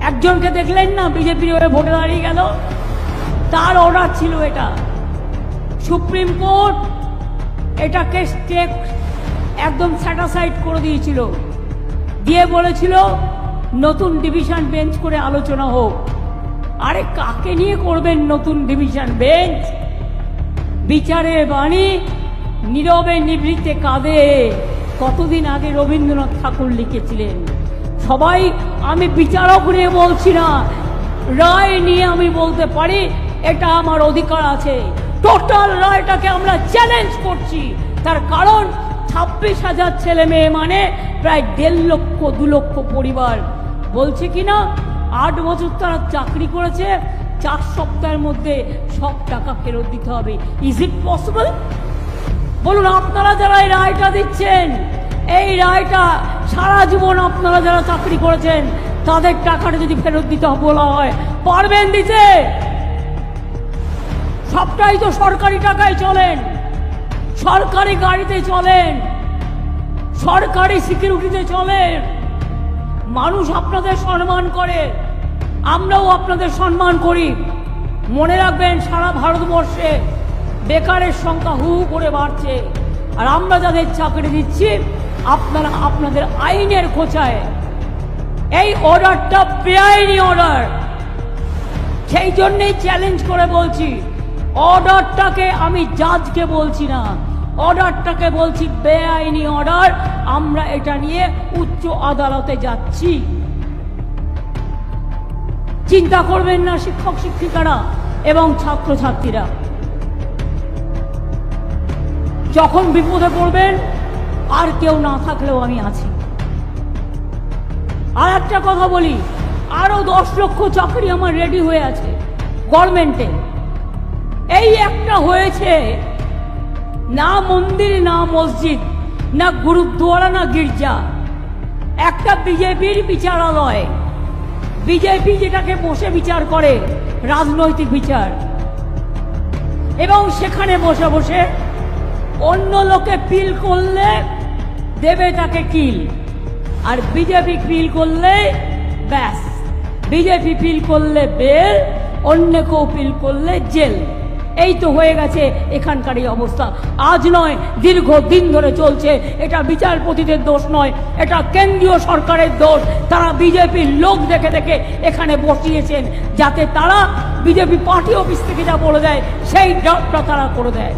একজনকে দেখলেন না বিজেপির হয়ে ভোটে দাঁড়িয়ে গেল, তার অর্ডার ছিল এটা। সুপ্রিম কোর্ট এটাকে স্টেক একদম স্যাটাসাইড করে দিয়েছিল, দিয়ে বলেছিল নতুন ডিভিশন বেঞ্চ করে আলোচনা হোক। আরে কাকে নিয়ে করবেন নতুন ডিভিশন বেঞ্চ? বিচারের বাণী নীরবে নিভৃতে কাঁদে, কতদিন আগে রবীন্দ্রনাথ ঠাকুর লিখেছিলেন। সবাই, আমি বিচারক নিয়ে বলছি না, রায় নিয়ে আমি বলতে পারি, এটা আমার অধিকার আছে। টোটাল রায়টাকে আমরা চ্যালেঞ্জ করছি, তার কারণ 26,000 ছেলে মেয়ে মানে প্রায় 1.5 লক্ষ 2 লক্ষ পরিবার। বলছে কিনা 8 বছর তারা চাকরি করেছে, 4 সপ্তাহের মধ্যে সব টাকা ফেরত দিতে হবে। Is it possible? বলুন, আপনারা যারা এই রায়টা দিচ্ছেন, এই রায়টা সারা জীবন আপনারা যারা চাকরি করেছেন তাদের টাকাটা যদি ফেরত দিতে বলা হয়, পারবেন দিতে? সবটাই তো সরকারি টাকায় চলেন, সরকারি গাড়িতে চলেন, সরকারি সিকিউরিটিতে চলেন। মানুষ আপনাদের সম্মান করে, আমরাও আপনাদের সম্মান করি। মনে রাখবেন, সারা ভারতবর্ষে বেকারের সংখ্যা হু হু করে বাড়ছে, আর আমরা যাদের চাকরি দিচ্ছি আপনারা আপনাদের আইনের খোঁচায়। এই অর্ডারটা বেআইনি অর্ডার, সেই জন্যই চ্যালেঞ্জ করে বলছি, অর্ডারটাকে আমি জাজকে বলছি না, অর্ডারটাকে বলছি বেআইনি অর্ডার। আমরা এটা নিয়ে উচ্চ আদালতে যাচ্ছি। চিন্তা করবেন না শিক্ষক শিক্ষিকারা এবং ছাত্রছাত্রীরা, যখন বিপদে পড়বেন আর কেউ না থাকলেও আমি আছি। আর একটা কথা বলি, আরো 10 লক্ষ চাকরি আমার রেডি হয়ে আছে গভর্নমেন্টে। এই একটা হয়েছে, না মন্দির, না মসজিদ, না গুরুদ্বারা, না গির্জা, একটা বিজেপির বিচারালয়। বিজেপি যেটাকে বসে বিচার করে, রাজনৈতিক বিচার, এবং সেখানে বসে বসে অন্য লোকে পিল করলে দেবে তাকে কিল, আর বিজেপি পিল করলে ব্যাস, বিজেপি পিল করলে বেল, অন্য কেউ পিল করলে জেল। এই তো হয়ে গেছে এখানকার এই অবস্থা। আজ নয়, দীর্ঘদিন ধরে চলছে। এটা বিচারপতিদের দোষ নয়, এটা কেন্দ্রীয় সরকারের দোষ। তারা বিজেপির লোক দেখে দেখে এখানে বসিয়েছেন, যাতে তারা বিজেপি পার্টি অফিস থেকে যা বলে দেয় সেই জবটা তারা করে দেয়।